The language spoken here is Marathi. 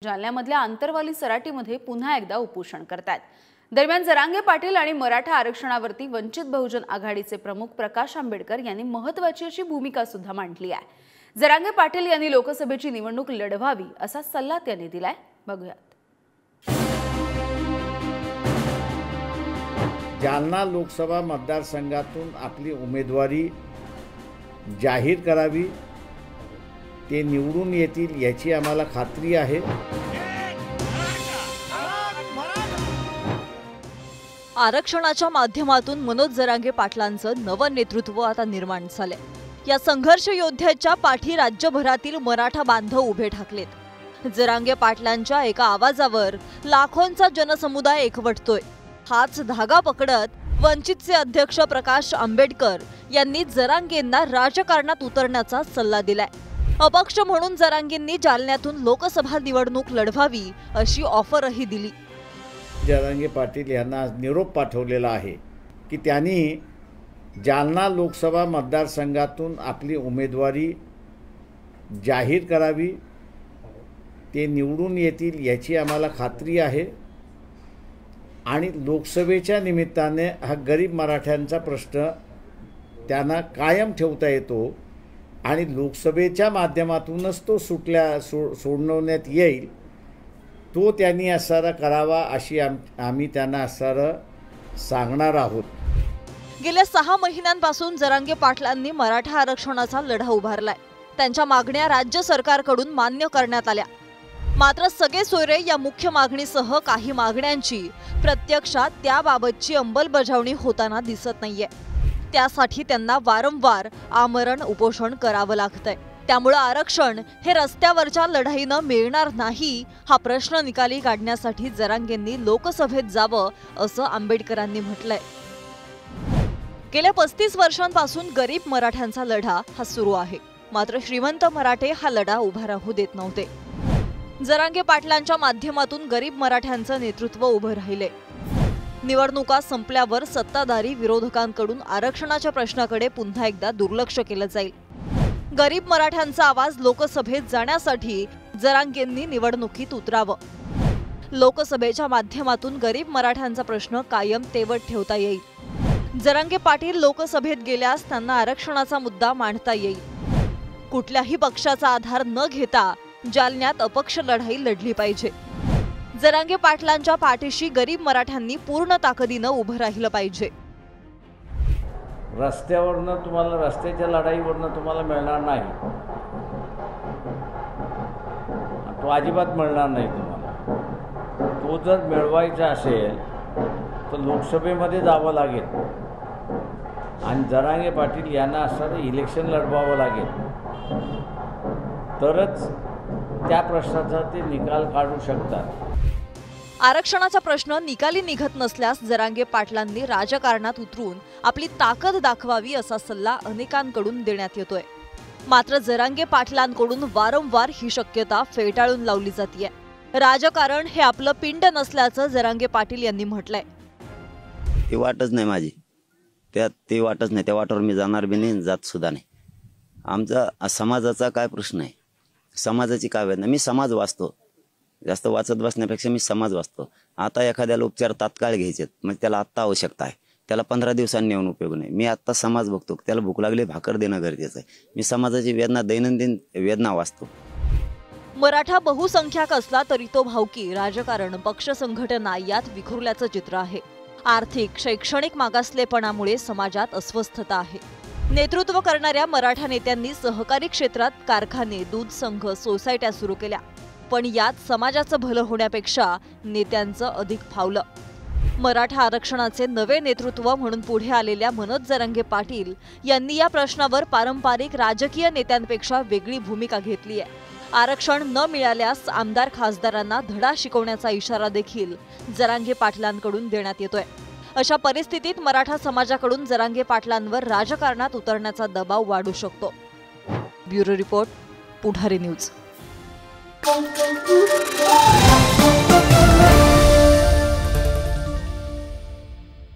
जालन्यामधल्या आंतरवाली सराटीमध्ये पुन्हा एकदा उपोषण करतायत। दरम्यान जरांगे पाटील आणि मराठा आरक्षणावरती वंचित बहुजन आघाडीचे प्रमुख प्रकाश आंबेडकर यांनी महत्त्वाची अशी भूमिका सुद्धा मांडली आहे। जरांगे पाटील यांनी लोकसभेची निवडणूक लढवावी असा सल्ला त्यांनी दिलाय। बघूयात। जालना लोकसभा मतदारसंघातून आपली उमेदवारी जाहीर करावी, ते निवडून येतील याची आम्हाला खात्री आहे। आरक्षणाच्या माध्यमातून मनोज जरांगे पाटलांचं नवं नेतृत्व आता निर्माण झालंय। या संघर्ष योद्ध्याच्या पाठी राज्यभरातील मराठा बांधव उभे ठाकलेत। जरांगे पाटलांच्या एका आवाजावर लाखोंचा जनसमुदाय एकवटतोय। हाच धागा पकडत वंचितचे अध्यक्ष प्रकाश आंबेडकर यांनी जरांगेंना राजकारणात उतरण्याचा सल्ला दिलाय। अपक्ष म्हणून जरांगेंनी जालन्यातून लोकसभा निवडणूक लढवावी अशी ऑफरही दिली। जरांगे पाटील यांना निरोप पाठवलेला आहे की त्यांनी जालना लोकसभा मतदारसंघातून आपली उमेदवारी जाहीर करावी, ते निवडून येतील याची आम्हाला खात्री आहे। आणि लोकसभेच्या निमित्ताने हा गरीब मराठ्यांचा प्रश्न त्यांना कायम ठेवता येतो आणि लोकसभेच्या माध्यमातूनच तो सोडवण्यात येईल, तो त्यांनी असारा करावा अशी आम्ही त्यांना असारा सांगणार आहोत। गेल्या 6 महिन्यांपासून जरांगे पाटलांनी मराठा आरक्षणाचा लढा उभारलाय। त्यांच्या मागण्या राज्य सरकारकडून मान्य करण्यात आल्या, मात्र सगळे सोयरे या मुख्य मागणीसह काही मागण्यांची प्रत्यक्षात त्याबाबतची अंमलबजावणी होताना दिसत नाहीये। त्यासाठी त्यांना वारंवार आमरण उपोषण करावं लागतंय। त्यामुळे आरक्षण हे रस्त्यावरच्या लढाईनं मिळणार नाही हा प्रश्न निकाली काढण्यासाठी जरांगेंनी लोकसभेत जावं असं आंबेडकरांनी म्हटलंय। गेल्या 35 वर्षांपासून गरीब मराठ्यांचा लढा हा सुरू आहे, मात्र श्रीमंत मराठे हा लढा उभा राहू देत नव्हते। जरांगे पाटलांच्या माध्यमातून गरीब मराठ्यांचं नेतृत्व उभं राहिले। निवडणुका संपल्यावर सत्ताधारी विरोधकांकडून आरक्षणाच्या प्रश्नाकडे पुन्हा एकदा दुर्लक्ष केलं जाईल। गरीब मराठ्यांचा आवाज लोकसभेत जाण्यासाठी जरांगेंनी निवडणुकीत उतरावं। लोकसभेच्या माध्यमातून गरीब मराठ्यांचा प्रश्न कायम तेवत ठेवता येईल। जरांगे पाटील लोकसभेत गेल्यास त्यांना आरक्षणाचा मुद्दा मांडता येईल। कुठल्याही पक्षाचा आधार न घेता जालन्यात अपक्ष लढाई लढली पाहिजे। जरांगे पाटलांच्या पाठीशी गरीब मराठ्यांनी पूर्ण ताकदीनं उभं राहिलं पाहिजे। रस्त्यावरनं तुम्हाला रस्त्याच्या लढाईवरनं तुम्हाला मिळणार नाही, तो अजिबात मिळणार नाही तुम्हाला। तो जर मिळवायचा असेल तर लोकसभेमध्ये जावं लागेल आणि जरांगे पाटील यांना असं इलेक्शन लढवावं लागेल, तरच त्या प्रश्नाचा ते निकाल काढू शकतात। आरक्षणाचा प्रश्न निकाली निघत नसल्यास जरांगे पाटलांनी राजकारणात उतरून आपली ताकद दाखवावी असा सल्ला अनेकांकडून देण्यात येतोय। मात्र जरांगे पाटलांकडून वारंवार ही शक्यता फेटाळून लावली जातीये। राजकारण हे आपलं पिंड नसल्याचं जरांगे पाटील यांनी म्हटलंय। ती वाटच नाही माझी, ती वाटच नाही, त्या वाटावर मी जाणार बी नाही, जात सुद्धा नाही। आमचा समाजाचा काय प्रश्न आहे, समाजाची काय वेदना, मी समाज वाचतो, जास्त वाचत बसण्यापेक्षा मी समाज वाचतो। आता एखाद्याला उपचार तात्काळ घ्यायचे, मग त्याला आत्ता आवश्यकता आहे, त्याला 15 दिवसांनी येऊन उपयोग नाही। मी आत्ता समाज बघतो, त्याला भूक लागली भाकर देणं गरजेचं आहे। मी समाजाची वेदना, दैनंदिन वेदना वाचतो। मराठा बहुसंख्याक असला तरी तो भावकी, राजकारण, पक्ष संघटना यात विखुरल्याचं चित्र आहे। आर्थिक शैक्षणिक मागासलेपणामुळे समाजात अस्वस्थता आहे। नेतृत्व करणाऱ्या मराठा नेत्यांनी सहकारी क्षेत्रात कारखाने, दूध संघ, सोसायट्या सुरू केल्या, पण यात समाजाचं भलं होण्यापेक्षा नेत्यांचं अधिक फावलं। मराठा आरक्षणाचे नवे नेतृत्व म्हणून पुढे आलेल्या मनोज जरांगे पाटील यांनी या प्रश्नावर पारंपरिक राजकीय नेत्यांपेक्षा वेगळी भूमिका घेतली आहे। आरक्षण न मिळाल्यास आमदार खासदारांना धडा शिकवण्याचा इशारा देखील जरांगे पाटलांकडून देण्यात येतोय। अशा परिस्थितीत मराठा समाजाकडून जरांगे पाटलांवर राजकारणात उतरण्याचा दबाव वाढू शकतो। ब्युरो रिपोर्ट, पुढारी न्यूज।